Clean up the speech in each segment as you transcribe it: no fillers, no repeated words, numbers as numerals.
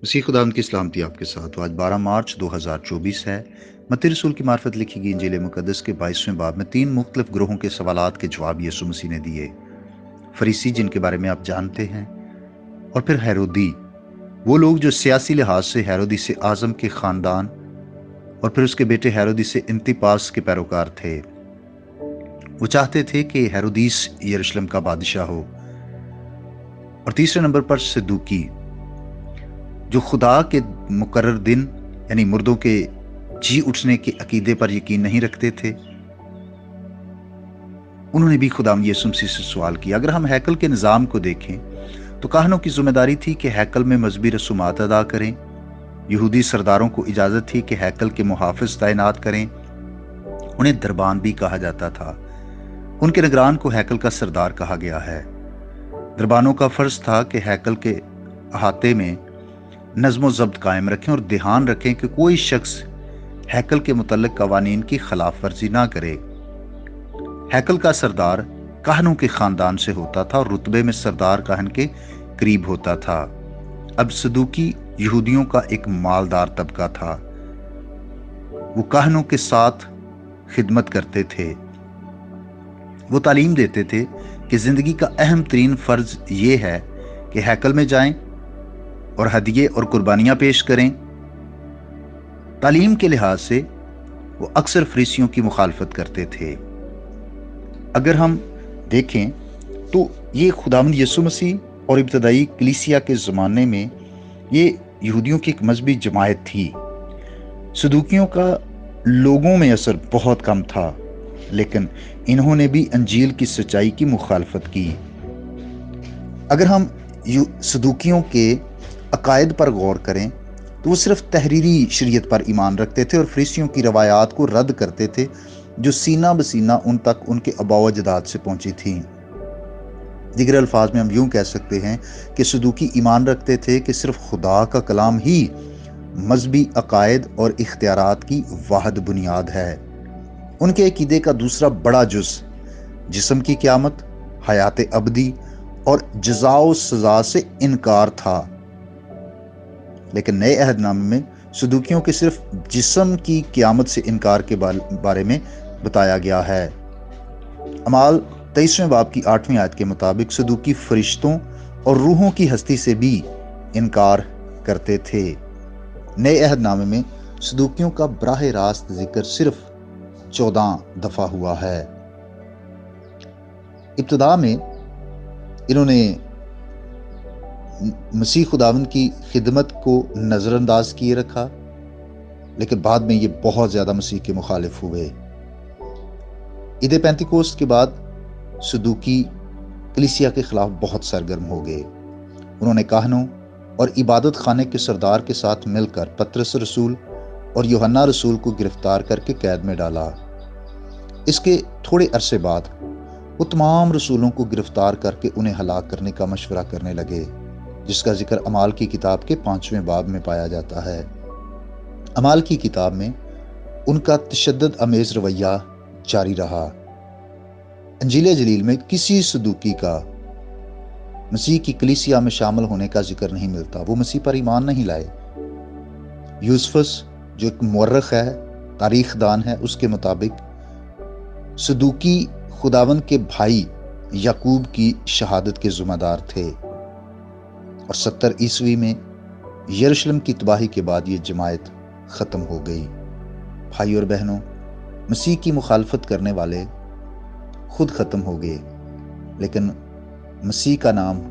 مسیح خداوند کی سلامتی آپ کے ساتھ ہو۔ آج 12 مارچ 2024 ہے۔ متی رسول کی معرفت لکھی گئی انجیل مقدس کے 22ویں باب میں 3 مختلف گروہوں کے سوالات کے جواب یسوع مسیح نے دیے۔ فریسی، جن کے بارے میں آپ جانتے ہیں، اور پھر ہیرودی، وہ لوگ جو سیاسی لحاظ سے ہیرودیس اعظم کے خاندان اور پھر اس کے بیٹے ہیرودیس انتپاس کے پیروکار تھے۔ وہ چاہتے تھے کہ ہیرودیس یروشلم کا بادشاہ ہو۔ اور تیسرے نمبر پر صدوقی، جو خدا کے مقرر دن یعنی مردوں کے جی اٹھنے کے عقیدے پر یقین نہیں رکھتے تھے۔ انہوں نے بھی خدا یسوع مسیح سے سوال کیا۔ اگر ہم ہیکل کے نظام کو دیکھیں تو کاہنوں کی ذمہ داری تھی کہ ہیکل میں مذہبی رسومات ادا کریں۔ یہودی سرداروں کو اجازت تھی کہ ہیکل کے محافظ تعینات کریں۔ انہیں دربان بھی کہا جاتا تھا۔ ان کے نگران کو ہیکل کا سردار کہا گیا ہے۔ دربانوں کا فرض تھا کہ ہیکل کے احاطے میں نظم و ضبط قائم رکھیں اور دھیان رکھیں کہ کوئی شخص ہیکل کے متعلق قوانین کی خلاف ورزی نہ کرے۔ ہیکل کا سردار کاہنوں کے خاندان سے ہوتا تھا اور رتبے میں سردار کاہن کے قریب ہوتا تھا۔ اب صدوقی یہودیوں کا ایک مالدار طبقہ تھا۔ وہ کاہنوں کے ساتھ خدمت کرتے تھے۔ وہ تعلیم دیتے تھے کہ زندگی کا اہم ترین فرض یہ ہے کہ ہیکل میں جائیں اور ہدیے اور قربانیاں پیش کریں۔ تعلیم کے لحاظ سے وہ اکثر فریسیوں کی مخالفت کرتے تھے۔ اگر ہم دیکھیں تو یہ خداوند یسوع مسیح اور ابتدائی کلیسیا کے زمانے میں یہ یہودیوں کی ایک مذہبی جماعت تھی۔ صدوقیوں کا لوگوں میں اثر بہت کم تھا، لیکن انہوں نے بھی انجیل کی سچائی کی مخالفت کی۔ اگر ہم صدوقیوں کے عقائد پر غور کریں تو وہ صرف تحریری شریعت پر ایمان رکھتے تھے اور فریسیوں کی روایات کو رد کرتے تھے جو سینہ بسینہ ان تک ان کے آباء و اجداد سے پہنچی تھیں۔ دیگر الفاظ میں ہم یوں کہہ سکتے ہیں کہ صدوقی ایمان رکھتے تھے کہ صرف خدا کا کلام ہی مذہبی عقائد اور اختیارات کی واحد بنیاد ہے۔ ان کے عقیدے کا دوسرا بڑا جز جسم کی قیامت، حیات ابدی اور جزا و سزا سے انکار تھا۔ لیکن نئے عہد نامے میں صدوقیوں کے صرف جسم کی قیامت سے انکار کے بارے میں بتایا گیا ہے۔ اعمال 23ویں باب کی 8ویں آیت کے مطابق صدوقی فرشتوں اور روحوں کی ہستی سے بھی انکار کرتے تھے۔ نئے عہد نامے میں صدوقیوں کا براہ راست ذکر صرف 14 دفعہ ہوا ہے۔ ابتدا میں انہوں نے مسیح خداوند کی خدمت کو نظر انداز کیے رکھا، لیکن بعد میں یہ بہت زیادہ مسیح کے مخالف ہوئے۔ عید پینتیکوست کے بعد صدوقی کلیسیا کے خلاف بہت سرگرم ہو گئے۔ انہوں نے کاہنوں اور عبادت خانے کے سردار کے ساتھ مل کر پطرس رسول اور یوحنا رسول کو گرفتار کر کے قید میں ڈالا۔ اس کے تھوڑے عرصے بعد وہ تمام رسولوں کو گرفتار کر کے انہیں ہلاک کرنے کا مشورہ کرنے لگے، جس کا ذکر اعمال کی کتاب کے 5ویں باب میں پایا جاتا ہے۔ اعمال کی کتاب میں ان کا تشدد آمیز رویہ جاری رہا۔ انجیل جلیل میں کسی صدوقی کا مسیح کی کلیسیا میں شامل ہونے کا ذکر نہیں ملتا۔ وہ مسیح پر ایمان نہیں لائے۔ یوسفس جو ایک مورخ ہے، تاریخ دان ہے، اس کے مطابق صدوقی خداوند کے بھائی یعقوب کی شہادت کے ذمہ دار تھے، اور 70 عیسوی میں یروشلم کی تباہی کے بعد یہ جماعت ختم ہو گئی۔ بھائی اور بہنوں، مسیح کی مخالفت کرنے والے خود ختم ہو گئے، لیکن مسیح کا نام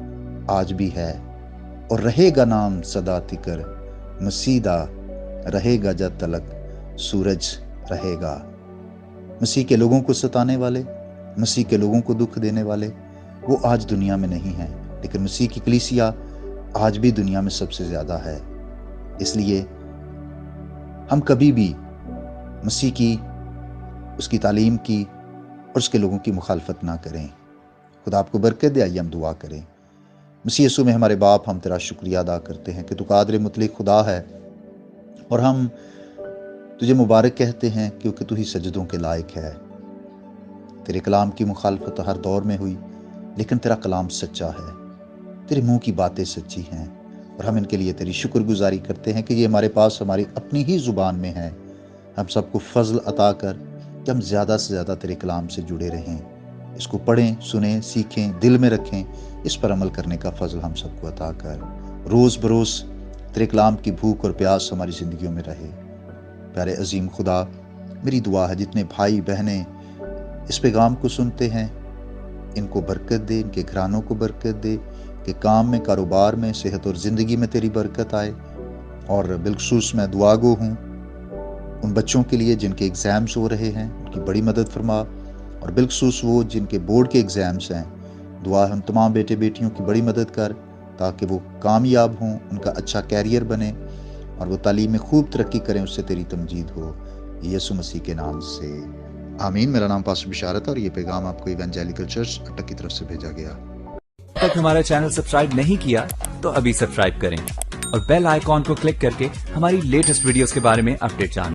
آج بھی ہے اور رہے گا نام سدا تکر، مسیح دا رہے گا جد تلک سورج رہے گا۔ مسیح کے لوگوں کو ستانے والے، مسیح کے لوگوں کو دکھ دینے والے وہ آج دنیا میں نہیں ہیں، لیکن مسیح کی کلیسیا آج بھی دنیا میں سب سے زیادہ ہے۔ اس لیے ہم کبھی بھی مسیح کی، اس کی تعلیم کی اور اس کے لوگوں کی مخالفت نہ کریں۔ خدا آپ کو برکت دے۔ آئیے ہم دعا کریں۔ مسیح یسوع میں ہمارے باپ، ہم تیرا شکریہ ادا کرتے ہیں کہ تو قادر مطلق خدا ہے، اور ہم تجھے مبارک کہتے ہیں کیونکہ تو ہی سجدوں کے لائق ہے۔ تیرے کلام کی مخالفت ہر دور میں ہوئی، لیکن تیرا کلام سچا ہے، تیرے منہ کی باتیں سچی ہیں، اور ہم ان کے لیے تیری شکر گزاری کرتے ہیں کہ یہ ہمارے پاس ہماری اپنی ہی زبان میں ہے. ہم سب کو فضل عطا کر کہ ہم زیادہ سے زیادہ تیرے کلام سے جڑے رہیں، اس کو پڑھیں، سنیں، سیکھیں، دل میں رکھیں، اس پر عمل کرنے کا فضل ہم سب کو عطا کر. روز بروز تیرے کلام کی بھوک اور پیاس ہماری زندگیوں میں رہے. پیارے عظیم خدا، میری دعا ہے جتنے بھائی بہنیں اس پیغام کو سنتے ہیں ان کو برکت دے، ان کے گھرانوں کو برکت دے، کہ کام میں، کاروبار میں، صحت اور زندگی میں تیری برکت آئے. اور بالخصوص میں دعا گو ہوں ان بچوں کے لیے جن کے ایگزامز ہو رہے ہیں، ان کی بڑی مدد فرما. اور بالخصوص وہ جن کے بورڈ کے ایگزامز ہیں، دعا ہے ان تمام بیٹے بیٹیوں کی بڑی مدد کر تاکہ وہ کامیاب ہوں، ان کا اچھا کیریئر بنے اور وہ تعلیم میں خوب ترقی کریں، اس سے تیری تمجید ہو. یسوع مسیح کے نام سے آمین. میرا نام پاسٹر بشارت ہے اور یہ پیغام آپ کو ایونجیلیکل چرچ اٹک کی طرف سے بھیجا گیا. اب تک ہمارا چینل سبسکرائب نہیں کیا تو ابھی سبسکرائب کریں اور بیل آئیکن کو کلک کر کے ہماری لیٹسٹ ویڈیوز کے بارے میں اپڈیٹ جانیں.